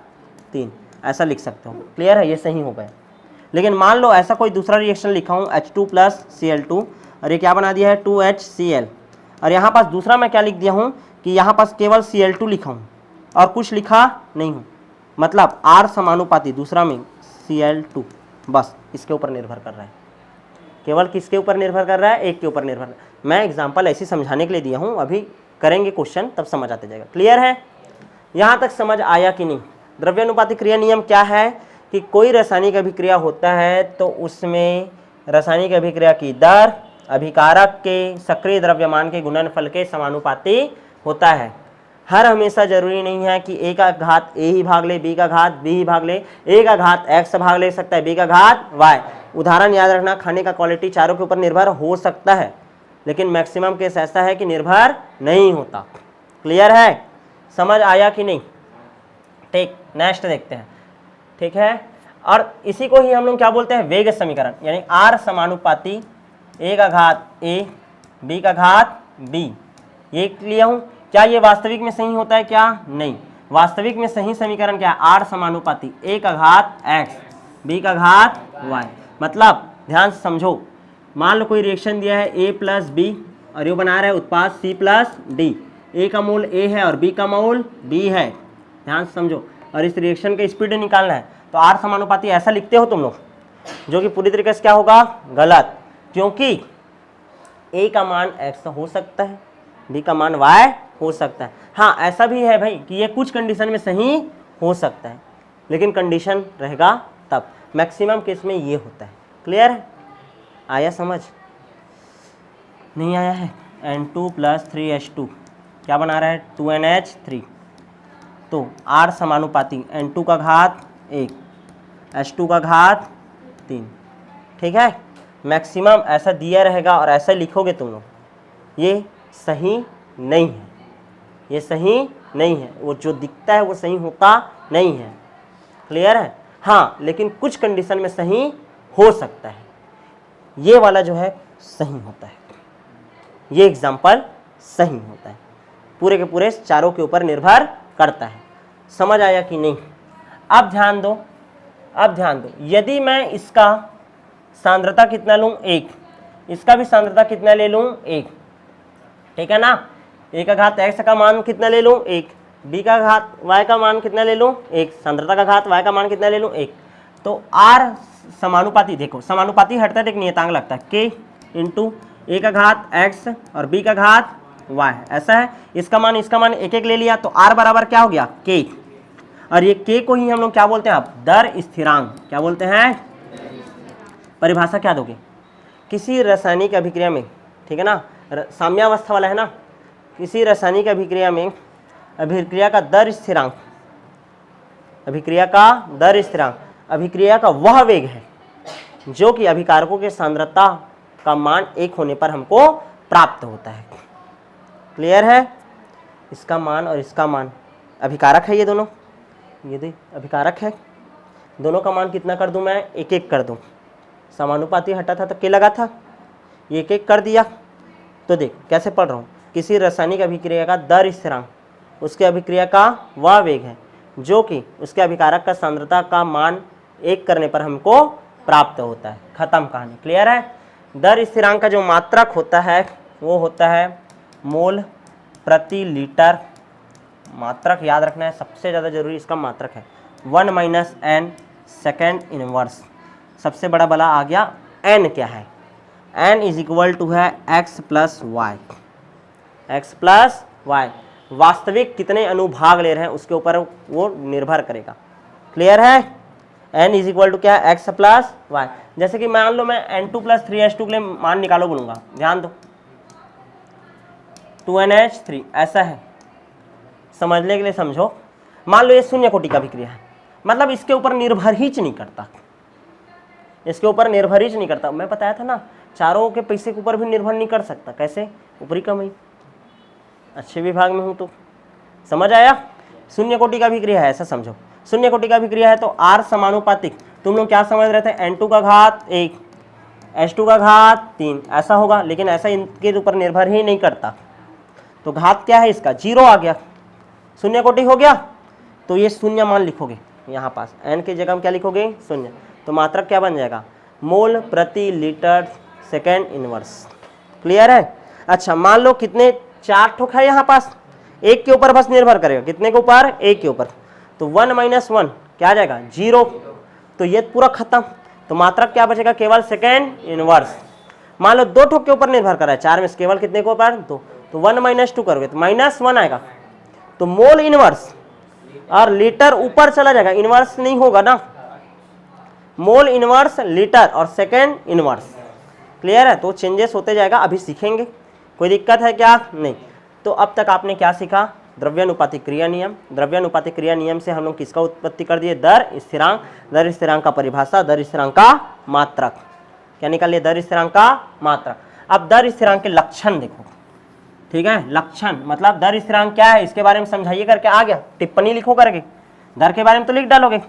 3 ऐसा लिख सकते हो। क्लियर है? ये सही हो गया। लेकिन मान लो ऐसा कोई दूसरा रिएक्शन लिखा हूँ H2 प्लस Cl2, और ये क्या बना दिया है 2HCl, और यहाँ पास दूसरा मैं क्या लिख दिया हूँ कि यहाँ पास केवल Cl2 लिखा हूँ और कुछ लिखा नहीं हूँ, मतलब R समानुपाती दूसरा में Cl2, बस इसके ऊपर निर्भर कर रहा है। केवल किसके ऊपर निर्भर कर रहा है? एक के ऊपर निर्भर। मैं एग्जाम्पल ऐसे समझाने के लिए दिया हूँ, अभी करेंगे क्वेश्चन तब समझ आते जाएगा। क्लियर है? यहाँ तक समझ आया कि नहीं? द्रव्यानुपाती क्रिया नियम क्या है कि कोई रासायनिक अभिक्रिया होता है तो उसमें रासायनिक अभिक्रिया की दर अभिकारक के सक्रिय द्रव्यमान के गुणनफल के समानुपाती होता है। हर हमेशा जरूरी नहीं है कि A का घात A ही भाग ले, B का घात B ही भाग ले, A का घात X भाग ले सकता है, B का घात Y। उदाहरण याद रखना, खाने का क्वालिटी चारों के ऊपर निर्भर हो सकता है, लेकिन मैक्सिमम केस ऐसा है कि निर्भर नहीं होता। क्लियर है? समझ आया कि नहीं? ठीक, नेक्स्ट देखते हैं। ठीक है, और इसी को ही हम लोग क्या बोलते हैं? वेग समीकरण, यानी R समानुपाती A का घात A B का घात B। ये लिया हूँ। क्या ये वास्तविक में सही होता है क्या? नहीं। वास्तविक में सही समीकरण क्या है? R समानुपाती A का घात X B का घात Y। मतलब ध्यान से समझो, मान लो कोई रिएक्शन दिया है A प्लस बी और ये बना रहा है उत्पाद C प्लस डी। A का मोल A है और B का मोल B है। ध्यान से समझो, और इस रिएक्शन का स्पीड निकालना है, तो R समानुपाती ऐसा लिखते हो तुम लोग, जो कि पूरी तरीके से क्या होगा? गलत, क्योंकि A का मान X हो सकता है, B का मान Y हो सकता है। हाँ, ऐसा भी है भाई कि ये कुछ कंडीशन में सही हो सकता है, लेकिन कंडीशन रहेगा तब। मैक्सिमम केस में ये होता है। क्लियर है? आया समझ? नहीं आया है? N2 प्लस 3H2 क्या बना रहा है? 2NH3। तो R समानुपाती N2 का घात 1 H2 का घात 3। ठीक है, मैक्सिमम ऐसा दिया रहेगा और ऐसा लिखोगे तुम लोग, ये सही नहीं है, ये सही नहीं है, वो जो दिखता है वो सही होता नहीं है। क्लियर है? हाँ, लेकिन कुछ कंडीशन में सही हो सकता है। ये वाला जो है सही होता है, ये एग्जाम्पल सही होता है, पूरे के पूरे चारों के ऊपर निर्भर करता है। समझ आया कि नहीं? अब ध्यान दो, अब ध्यान दो, यदि मैं इसका सांद्रता कितना लूँ? 1, इसका भी सांद्रता कितना ले लूँ? 1। ठीक है ना? A का घात X का मान कितना ले लूँ? 1। B का घात Y का मान कितना ले लूँ? 1। सांद्रता का घात Y का मान कितना ले लूँ? 1। तो R समानुपाती, देखो समानुपाती हटता है, एक नियतांक लगता है K इंटू A का घात X और B का घात Y, ऐसा है। इसका मान एक एक ले लिया, तो R बराबर क्या हो गया? K। और ये K को ही हम लोग क्या बोलते हैं? आप दर स्थिरांक क्या बोलते हैं? परिभाषा क्या दोगे? किसी रासायनिक अभिक्रिया में, ठीक है ना, साम्यावस्था वाला है ना, किसी रासायनिक अभिक्रिया में अभिक्रिया का दर स्थिरांक, अभिक्रिया का दर स्थिरांक अभिक्रिया का वह वेग है जो कि अभिकारकों के सांद्रता का मान 1 होने पर हमको प्राप्त होता है। क्लियर है? इसका मान और इसका मान अभिकारक है, ये दोनों, ये दे अभिकारक है। दोनों का मान कितना कर दूं मैं? 1-1 कर दूं। समानुपाती हटा था तो क्या लगा था, 1-1 कर दिया। तो देख कैसे पढ़ रहा हूँ, किसी रासायनिक अभिक्रिया का दर स्थिरांक उसके अभिक्रिया का वह वेग है जो कि उसके अभिकारक का सांद्रता का मान 1 करने पर हमको प्राप्त होता है। खत्म कहानी। क्लियर है? दर स्थिरांक का जो मात्रक होता है वो होता है मोल प्रति लीटर। मात्रक याद रखना है, सबसे ज़्यादा जरूरी इसका मात्रक है। 1 - n सेकेंड इनवर्स, सबसे बड़ा बला आ गया। n क्या है? n = है x + y। x + y वास्तविक कितने अनुभाग ले रहे हैं उसके ऊपर वो निर्भर करेगा। क्लियर है? n = क्या है? x + y। जैसे कि मान लो मैं n2 + 3h2 के लिए मान निकालो बोलूँगा, ध्यान दो, 2NH3 ऐसा है, समझने के लिए समझो। मान लो ये शून्य कोटि का अभिक्रिया है, मतलब इसके ऊपर निर्भर ही नहीं करता, इसके ऊपर निर्भर ही नहीं करता। मैं बताया था ना, चारों के पैसे के ऊपर भी निर्भर नहीं कर सकता। कैसे? ऊपरी कमाई, अच्छे विभाग में हूँ तो समझ आया। शून्य कोटि का अभिक्रिया है, ऐसा समझो। शून्य कोटि का अभिक्रिया है तो R समानुपातिक, तुम लोग क्या समझ रहे थे? N2 का घात 1 H2 का घात 3 ऐसा होगा, लेकिन ऐसा इनके ऊपर निर्भर ही नहीं करता। तो घात क्या है इसका? 0 आ गया, शून्य कोटि हो गया। तो ये शून्य मान लिखोगे यहाँ पास, n की जगह में क्या लिखोगे? शून्य। तो मात्रक क्या बन जाएगा? मोल प्रति लीटर सेकेंड इनवर्स। क्लियर है? अच्छा, मान लो कितने 4 ठोक है यहाँ पास, एक के ऊपर बस निर्भर करेगा। कितने के ऊपर? एक के ऊपर। तो 1 - 1 क्या आ जाएगा? 0। तो ये पूरा खत्म। तो मात्रक क्या बचेगा? केवल सेकेंड इनवर्स। मान लो 2 ठोक के ऊपर निर्भर कर रहा है, 4 में से केवल कितने के ऊपर? 2। तो 1 - 2 करोगे तो -1 आएगा। तो मोल इनवर्स और लीटर ऊपर चला जाएगा, इनवर्स नहीं होगा ना। मोल इनवर्स लीटर और सेकेंड इनवर्स। क्लियर है? तो चेंजेस होते जाएगा, अभी सीखेंगे। कोई दिक्कत है क्या? नहीं। तो अब तक आपने क्या सीखा? द्रव्यानुपातिक क्रिया नियम। द्रव्यानुपातिक क्रिया नियम से हम लोग किसका उत्पत्ति कर दिए? दर स्थिरांक। दर स्थिरांक का परिभाषा, दर स्थिरांक का मात्रक। क्या निकाल लिया? दर स्थिरांक का मात्रक। अब दर स्थिरांक के लक्षण देखो, ठीक है? लक्षण मतलब दर स्थिरांक क्या है इसके बारे में समझाइए करके आ गया, टिप्पणी लिखो करके। दर के बारे में तो लिख डालोगे।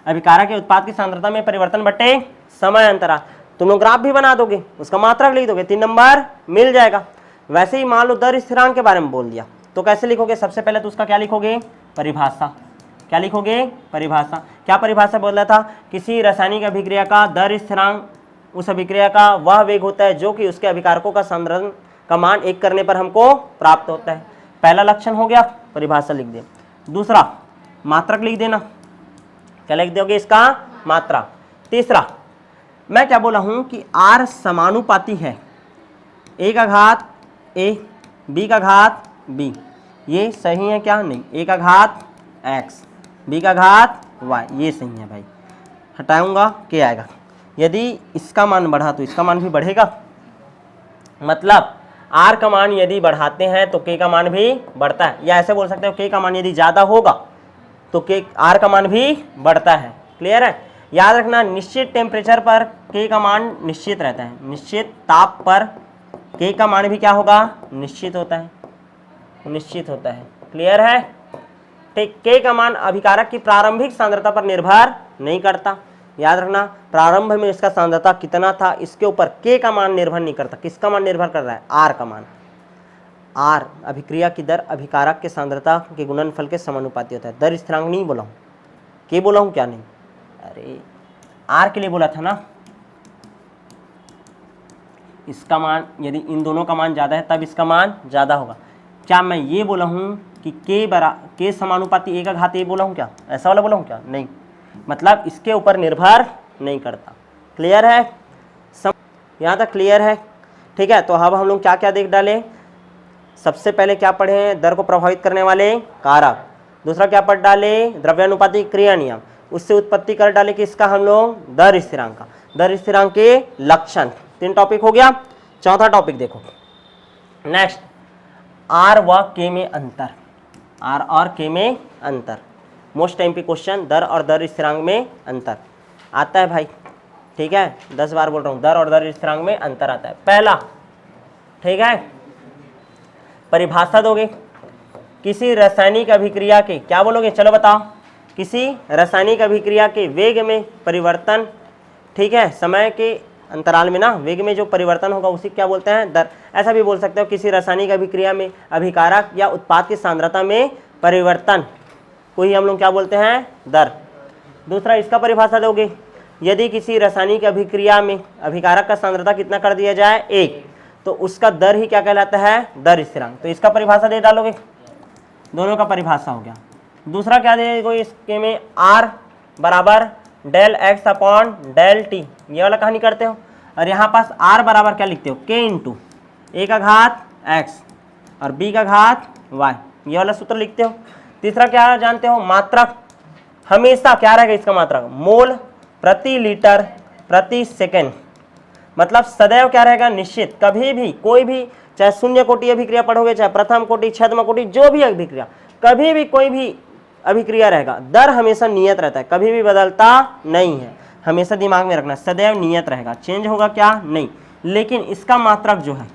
अभिकारक के उत्पाद की सांद्रता में परिवर्तन बटे समय अंतराल, तुम लोग ग्राफ भी बना दोगे, उसका मात्रक लिख दोगे, 3 नंबर मिल जाएगा। वैसे ही मान लो दर स्थिरांक के बारे में बोल दिया तो कैसे लिखोगे? सबसे पहले तो उसका क्या लिखोगे? परिभाषा। क्या लिखोगे? परिभाषा। क्या परिभाषा बोल रहा था? किसी रासायनिक अभिक्रिया का दर स्थिरांक उस अभिक्रिया का वह वेग होता है जो कि उसके अभिकारकों का सांद्रण का मान 1 करने पर हमको प्राप्त होता है। पहला लक्षण हो गया, परिभाषा लिख दे। दूसरा, मात्रक लिख देना। क्या लिख दोगे? इसका मात्रा। तीसरा, मैं क्या बोला हूं कि R समानुपाती है A का घात A, B का घात B। ये सही है क्या? नहीं। A का घात X, B का घात Y, ये सही है भाई। हटाऊंगा क्या आएगा? यदि इसका मान बढ़ा तो इसका मान भी बढ़ेगा। मतलब R का मान यदि बढ़ाते हैं तो K का मान भी बढ़ता है, या ऐसे बोल सकते हो K का मान यदि ज़्यादा होगा तो R का मान भी बढ़ता है। क्लियर है? याद रखना, निश्चित टेम्परेचर पर K का मान निश्चित रहता है, निश्चित ताप पर K का मान भी क्या होगा? निश्चित होता है, निश्चित होता है। क्लियर है? ठीक। K का मान अभिकारक की प्रारंभिक सांद्रता पर निर्भर नहीं करता। याद रखना, प्रारंभ में इसका सांद्रता कितना था इसके ऊपर K का मान निर्भर नहीं करता। किसका मान निर्भर कर रहा है? R का मान। R अभिक्रिया की दर अभिकारक के सांद्रता के गुणनफल के समानुपाती होता है। दर स्थिरांक नहीं बोला हूँ, K बोला हूँ क्या? नहीं, अरे R के लिए बोला था ना। इसका मान यदि इन दोनों का मान ज़्यादा है तब इसका मान ज़्यादा होगा। क्या मैं ये बोला हूँ कि K समानुपाती A का घात A बोला हूँ क्या? ऐसा वाला बोला हूँ क्या? नहीं, मतलब इसके ऊपर निर्भर नहीं करता। क्लियर है? यहाँ तक क्लियर है? ठीक है। तो अब हम लोग क्या क्या देख डाले? सबसे पहले क्या पढ़े हैं? दर को प्रभावित करने वाले कारक। दूसरा क्या पढ़ डाले? द्रव्यानुपातिक क्रिया नियम। उससे उत्पत्ति कर डाले कि इसका हम लोग दर स्थिरांक का, दर स्थिरांक के लक्षण। 3 टॉपिक हो गया। चौथा टॉपिक देखो, नेक्स्ट आर व के में अंतर, आर और के में अंतर। मोस्ट टाइम पे क्वेश्चन, दर और दर स्थिरांक में अंतर आता है भाई, ठीक है, 10 बार बोल रहा हूँ, दर और दर स्थिरांक में अंतर आता है। पहला, ठीक है, परिभाषा दोगे, किसी रासायनिक अभिक्रिया के, क्या बोलोगे, चलो बताओ, किसी रासायनिक अभिक्रिया के वेग में परिवर्तन, ठीक है, समय के अंतराल में ना वेग में जो परिवर्तन होगा उसी क्या बोलते हैं, दर। ऐसा भी बोल सकते हो, किसी रासायनिक अभिक्रिया में अभिकारक या उत्पाद की सांद्रता में परिवर्तन को ही हम लोग क्या बोलते हैं, दर। दूसरा, इसका परिभाषा दोगे, यदि किसी रासायनिक अभिक्रिया में अभिकारक का सांद्रता कितना कर दिया जाए, 1, तो उसका दर ही क्या कहलाता है, दर स्थिरांक। तो इसका परिभाषा दे डालोगे, दोनों का परिभाषा हो गया। दूसरा क्या देगा इसके में, आर बराबर del x upon del t, ये वाला कहानी करते हो, और यहाँ पास आर बराबर क्या लिखते हो, के इंटू ए का घात एक्स और बी का घात वाई, ये वाला सूत्र लिखते हो। तीसरा क्या जानते हो, मात्रक, हमेशा क्या रहेगा इसका मात्रक, मोल प्रति लीटर प्रति सेकेंड, मतलब सदैव क्या रहेगा, निश्चित, कभी भी कोई भी, चाहे शून्य कोटि अभिक्रिया पढ़ोगे, चाहे प्रथम कोटि, छद्म कोटि, जो भी अभिक्रिया, कभी भी कोई भी अभिक्रिया रहेगा, दर हमेशा नियत रहता है, कभी भी बदलता नहीं है, हमेशा दिमाग में रखना, सदैव नियत रहेगा, चेंज होगा क्या, नहीं। लेकिन इसका मात्रक जो है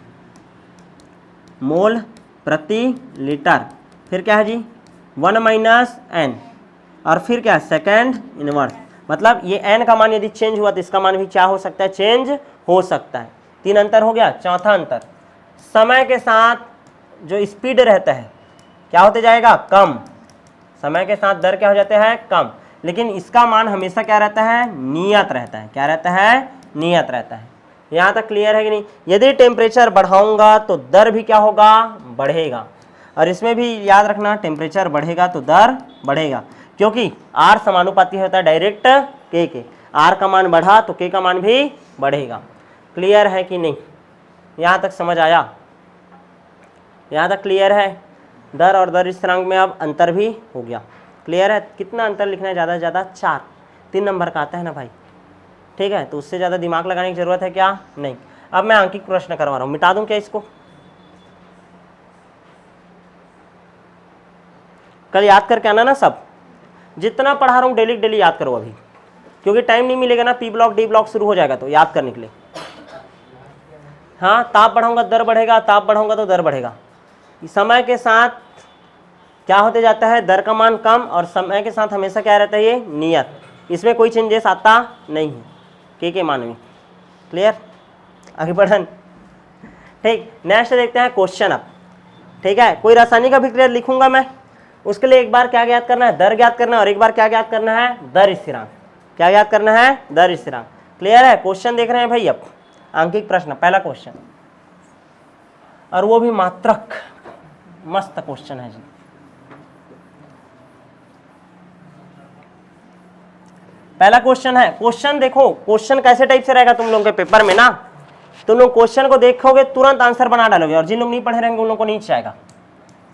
मोल प्रति लीटर, फिर क्या है जी 1 माइनस एन, और फिर क्या है सेकेंड इनवर्स, मतलब ये एन का मान यदि चेंज हुआ तो इसका मान भी क्या हो सकता है, चेंज हो सकता है। 3 अंतर हो गया। चौथा अंतर, समय के साथ जो स्पीड रहता है क्या होते जाएगा, कम, समय के साथ दर क्या हो जाते हैं, कम, लेकिन इसका मान हमेशा क्या रहता है, नियत रहता है, क्या रहता है, नियत रहता है। यहाँ तक क्लियर है कि नहीं। यदि टेम्परेचर बढ़ाऊंगा तो दर भी क्या होगा, बढ़ेगा, और इसमें भी याद रखना टेम्परेचर बढ़ेगा तो दर बढ़ेगा, क्योंकि आर समानुपाती होता है डायरेक्ट के, आर का मान बढ़ा तो के का मान भी बढ़ेगा। क्लियर है कि नहीं, यहाँ तक समझ आया, यहाँ तक क्लियर है। दर और दर स्थिरांक में अब अंतर भी हो गया, क्लियर है। कितना अंतर लिखना है, ज़्यादा से ज़्यादा 4, 3 नंबर का आता है ना भाई, ठीक है, तो उससे ज़्यादा दिमाग लगाने की ज़रूरत है क्या, नहीं। अब मैं अंकित प्रश्न करवा रहा हूँ, मिटा दूँ क्या इसको, कल याद करके आना ना, सब जितना पढ़ा रहा हूँ डेली डेली याद करो अभी, क्योंकि टाइम नहीं मिलेगा ना, पी ब्लॉक डी ब्लॉक शुरू हो जाएगा तो याद करने के लिए। हाँ, ताप बढ़ाऊंगा दर बढ़ेगा, ताप बढ़ाऊंगा तो दर बढ़ेगा। समय के साथ क्या होते जाता है, दर का मान कम, और समय के साथ हमेशा क्या रहता है, ये नियत, इसमें कोई चेंजेस आता नहीं है के मान में। क्लियर, आगे बढ़न, ठीक। नेक्स्ट देखते हैं क्वेश्चन अब, ठीक है। कोई रासायनिक अभिक्रिया लिखूंगा मैं, उसके लिए एक बार क्या ज्ञात करना है, दर ज्ञात करना है, और एक बार क्या ज्ञात करना है, दर स्थिरांक, क्या ज्ञात करना है, दर स्थिरांक। क्लियर है। क्वेश्चन देख रहे हैं भाई, अब अंकित प्रश्न, पहला क्वेश्चन, और वो भी मात्रक, मस्त क्वेश्चन है जी। पहला क्वेश्चन है, क्वेश्चन देखो, क्वेश्चन कैसे टाइप से रहेगा तुम लोगों के पेपर में ना, तुम लोग क्वेश्चन को देखोगे तुरंत आंसर बना डालोगे, और जिन लोग नहीं पढ़े रहेंगे उन लोगों को नीचे आएगा।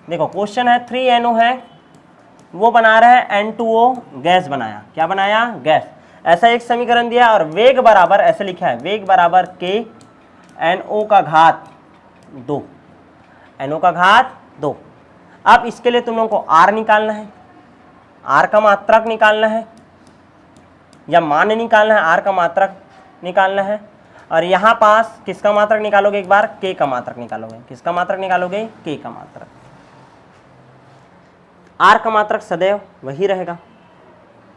देखो क्वेश्चन है, 3NO है, वो बना रहा है N2O गैस बनाया, क्या बनाया, गैस। ऐसा एक समीकरण दिया, और वेग बराबर ऐसे लिखा है, वेग बराबर K NO का घात 2, NO का घात 2। अब इसके लिए तुम लोगों को R निकालना है, R का मात्रक निकालना है, या मान निकालना है, R का मात्रक निकालना है, और यहाँ पास किसका मात्रक निकालोगे, एक बार K का मात्रक निकालोगे, किसका मात्रक निकालोगे, K का मात्रक। R का मात्रक सदैव वही रहेगा,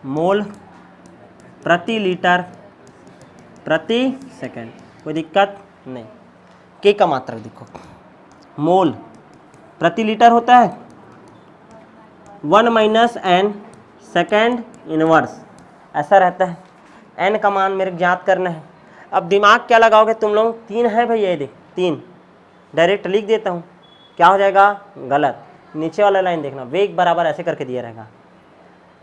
मोल प्रति लीटर प्रति सेकंड, कोई दिक्कत नहीं। K का मात्रक देखो, मोल प्रति लीटर होता है 1 माइनस एन सेकेंड इनवर्स, ऐसा रहता है। n का मान मेरे ज्ञात करना है। अब दिमाग क्या लगाओगे तुम लोग, 3 है भैया, ये देख 3, डायरेक्ट लिख देता हूँ, क्या हो जाएगा, गलत। नीचे वाला लाइन देखना, वेग बराबर ऐसे करके दिया रहेगा।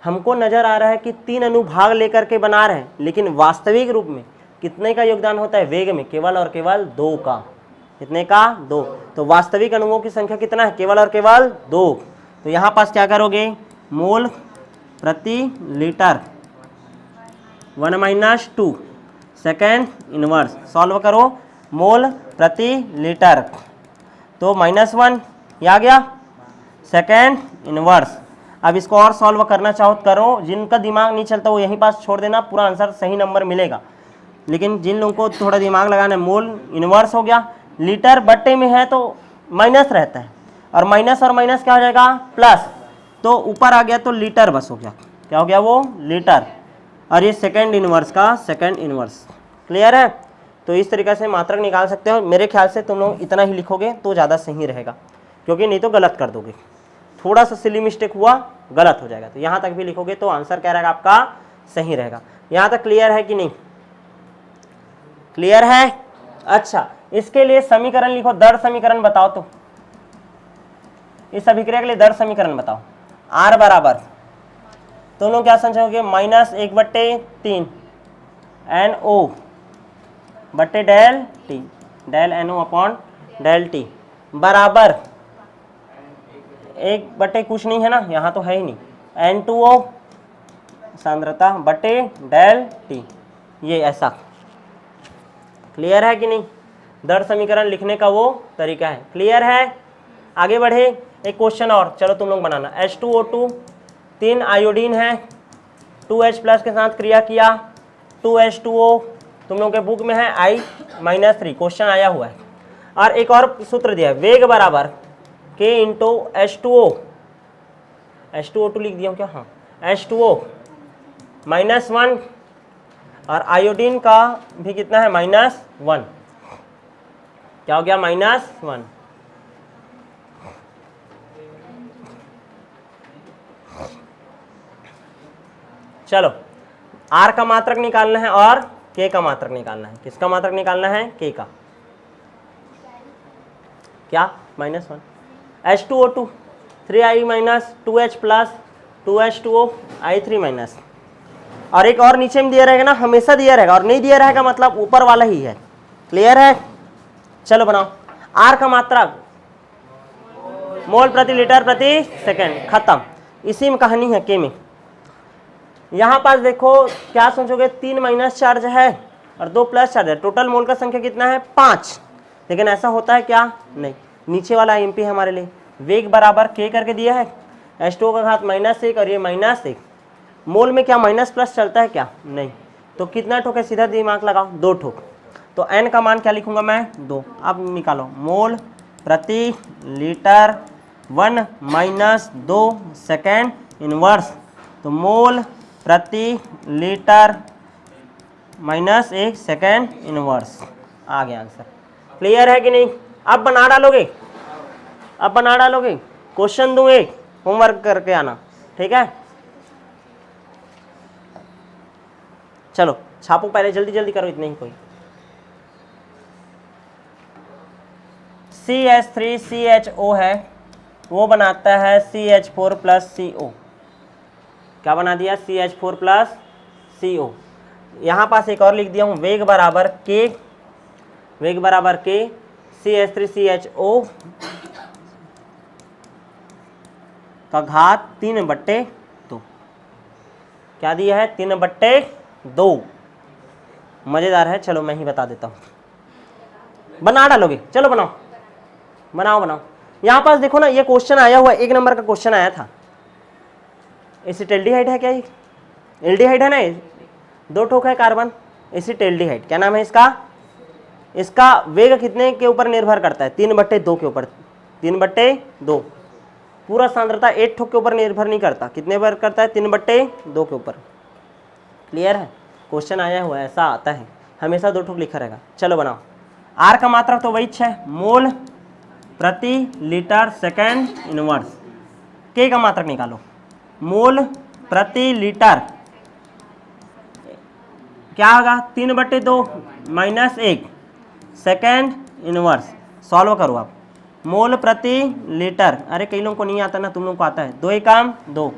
हमको नजर आ रहा है कि 3 अनुभाग लेकर के बना रहे हैं, लेकिन वास्तविक रूप में कितने का योगदान होता है वेग में, केवल और केवल 2 का। कितने का, 2। तो वास्तविक अणुओं की संख्या कितना है, केवल और केवल 2। तो यहाँ पास क्या करोगे, मोल प्रति litre 1 minus 2 second inverse, solve करो, मोल प्रति लीटर, तो -1 ये आ गया सेकेंड इनवर्स। अब इसको और सॉल्व करना चाहो तो करो, जिनका दिमाग नहीं चलता वो यहीं पास छोड़ देना, पूरा आंसर सही नंबर मिलेगा। लेकिन जिन लोगों को थोड़ा दिमाग लगाना है, मोल इनवर्स हो गया, लीटर बट्टे में है तो माइनस रहता है, और माइनस क्या हो जाएगा प्लस, तो ऊपर आ गया तो लीटर बस हो गया। क्या हो गया वो लीटर, और ये सेकेंड इनवर्स का सेकेंड इनवर्स। क्लियर है? तो इस तरीके से मात्रक निकाल सकते हो। मेरे ख्याल से तुम लोग इतना ही लिखोगे तो ज़्यादा सही रहेगा, क्योंकि नहीं तो गलत कर दोगे, थोड़ा सा सिली मिस्टेक हुआ गलत हो जाएगा। तो यहाँ तक भी लिखोगे तो आंसर क्या रहेगा आपका सही रहेगा। यहाँ तक क्लियर है कि नहीं? क्लियर है? अच्छा, इसके लिए समीकरण लिखो, दर समीकरण बताओ। तो इस अभिक्रिया के लिए दर समीकरण बताओ। आर बराबर तुम लोग क्या समझोगे, -1/3 NO बट्टे del t, del NO upon del t बराबर 1/, कुछ नहीं है ना, यहाँ तो है ही नहीं, N2O सांद्रता बटे डेल टी, ये ऐसा। क्लियर है कि नहीं? दर समीकरण लिखने का वो तरीका है। क्लियर है? आगे बढ़े, एक क्वेश्चन और चलो तुम लोग बनाना। H2O2 3 आयोडीन है, 2H+ के साथ क्रिया किया, 2H2O तुम लोगों के बुक में है I-3, क्वेश्चन आया हुआ है। और एक और सूत्र दिया है, वेग बराबर K इंटू H2O, H2O2 लिख दिया हूँ क्या? हाँ, H2O -1, और आयोडीन का भी कितना है -1, क्या हो गया -1। चलो, R का मात्रक निकालना है और K का मात्रक निकालना है। किसका मात्रक निकालना है? K का। क्या? -1। H2O2 3I- 2H+, 2H2O I3-। और एक और नीचे में दिया रहेगा ना, हमेशा दिया रहेगा, और नहीं दिया रहेगा मतलब ऊपर वाला ही है। क्लियर है? चलो बनाओ। R का मात्रक मोल प्रति लीटर प्रति सेकंड, खत्म। इसी में कहानी है K में। यहाँ पास देखो क्या सोचोगे, 3 माइनस चार्ज है और 2 प्लस चार्ज है, टोटल मोल का संख्या कितना है 5। लेकिन ऐसा होता है क्या? नहीं। नीचे वाला MP है हमारे लिए, वेग बराबर K करके दिया है, H2O का घात -1 और ये -1। मोल में क्या माइनस प्लस चलता है क्या? नहीं। तो कितना ठोक है? सीधा दिमाग लगाओ, 2 ठोक। तो N का मान क्या लिखूंगा मैं? 2। अब निकालो, मोल प्रति लीटर 1 - 2 सेकेंड इनवर्स, तो मोल प्रति लीटर -1 सेकेंड इनवर्स, आ गया आंसर। क्लियर है कि नहीं? अब बना डालोगे, अब बना डालोगे। क्वेश्चन दूं एक, होमवर्क करके आना, ठीक है? चलो छापो पहले, जल्दी जल्दी करो, इतने ही कोई। CH3CHO है, वो बनाता है CH4 + CO। क्या बना दिया? CH4 + CO। यहाँ पास एक और लिख दिया हूँ, वेग बराबर K, वेग बराबर K CH3CHO का घात 3/2। क्या दिया है? 3/2। मजेदार है, चलो मैं ही बता देता हूँ। बना डालोगे? चलो बनाओ बनाओ बनाओ। यहाँ पास देखो ना, ये क्वेश्चन आया हुआ, 1 नंबर का क्वेश्चन आया था। एसिटाल्डिहाइड है क्या? ये एल्डिहाइड है ना, 2 ठोक है कार्बन, एसिटाल्डिहाइड। क्या नाम है इसका? इसका वेग कितने के ऊपर निर्भर करता है? 3/2 के ऊपर, 3/2। पूरा सांद्रता 8 ठोक के ऊपर निर्भर नहीं करता, कितने पर करता है? 3/2 के ऊपर। क्लियर है? क्वेश्चन आया हुआ है, ऐसा आता है, हमेशा 2 ठोक लिखा रहेगा। चलो बनाओ। R का मात्रक तो वही है, मोल प्रति लीटर सेकेंड इनवर्स। K का मात्रक निकालो, मोल प्रति लीटर, क्या होगा? 3/2 -1 सेकेंड इनवर्स। सॉल्व करो आप, मोल प्रति लीटर। अरे कई लोगों को नहीं आता ना, तुम लोगों को आता है। 2 एकम 2,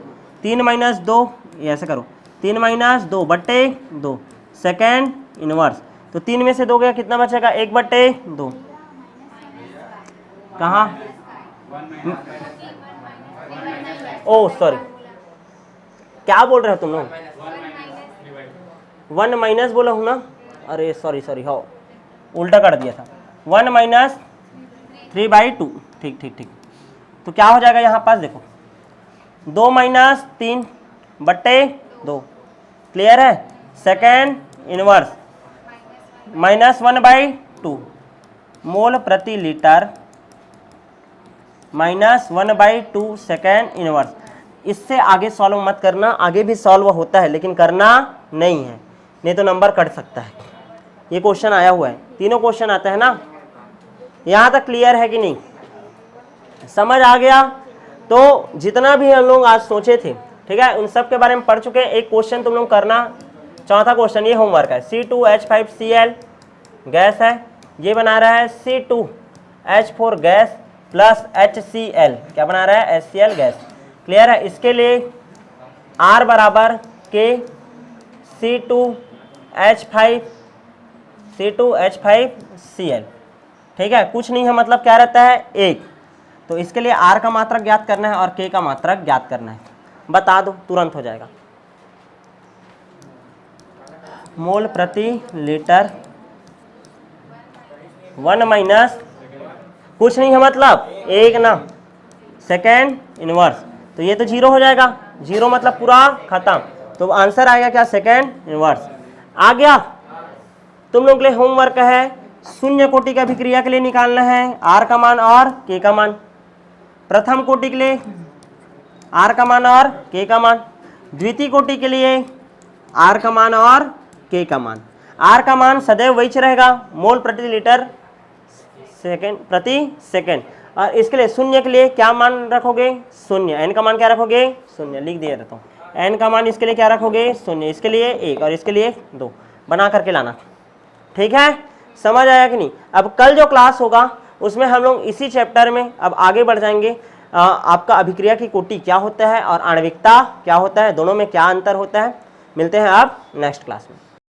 3 - 2, ऐसे करो, 3 - 2/2 सेकेंड इनवर्स। तो 3 में से 2 गया, कितना बचेगा? 1/2। कहाँ? ओ सॉरी, क्या बोल रहे हो तुम लोग? 1 माइनस बोला हूँ ना, अरे सॉरी सॉरी, हो उल्टा कर दिया था। 1 - 3/2, ठीक ठीक ठीक। तो क्या हो जाएगा यहाँ पास, देखो 2 माइनस 3 बट्टे 2, क्लियर है। सेकेंड इनवर्स -1/2 मोल प्रति लीटर, -1/2 सेकेंड इनवर्स। इससे आगे सॉल्व मत करना, आगे भी सॉल्व होता है लेकिन करना नहीं है, नहीं तो नंबर कट सकता है। ये क्वेश्चन आया हुआ है, तीनों क्वेश्चन आते हैं ना। यहाँ तक क्लियर है कि नहीं, समझ आ गया। तो जितना भी हम लोग आज सोचे थे, ठीक है, उन सब के बारे में पढ़ चुके हैं। एक क्वेश्चन तुम लोग करना, चौथा क्वेश्चन ये होमवर्क है। C2H5Cl गैस है, ये बना रहा है C2H4 गैस प्लस HCl, क्या बना रहा है, HCl गैस, क्लियर है। इसके लिए R बराबर K C2H5Cl, ठीक है, कुछ नहीं है, मतलब क्या रहता है 1। तो इसके लिए R का मात्रक ज्ञात करना है और K का मात्रक ज्ञात करना है। बता दो, तुरंत हो जाएगा। मोल प्रति लीटर 1 माइनस कुछ नहीं है, मतलब 1 ना, सेकेंड इनवर्स, तो ये तो 0 हो जाएगा। 0 मतलब पूरा खत्म, तो आंसर आएगा क्या, सेकेंड इनवर्स। आ गया। तुम लोग के लिए होमवर्क है, शून्य कोटि की अभिक्रिया के लिए निकालना है R का मान और K का मान। प्रथम कोटि के लिए R का मान और K का मान, द्वितीय कोटि के लिए R का मान और K का मान। R का मान सदैव वही रहेगा, मोल प्रति लीटर सेकेंड प्रति सेकेंड। और इसके लिए शून्य के लिए क्या मान रखोगे, 0। n का मान क्या रखोगे, 0, लिख दिया रहता हूँ। n का मान इसके लिए क्या रखोगे, 0, इसके लिए 1 और इसके लिए 2, बना करके लाना, ठीक है। समझ आया कि नहीं। अब कल जो क्लास होगा उसमें हम लोग इसी चैप्टर में अब आगे बढ़ जाएंगे। आपका अभिक्रिया की कोटि क्या होता है और आणविकता क्या होता है, दोनों में क्या अंतर होता है। मिलते हैं अब नेक्स्ट क्लास में।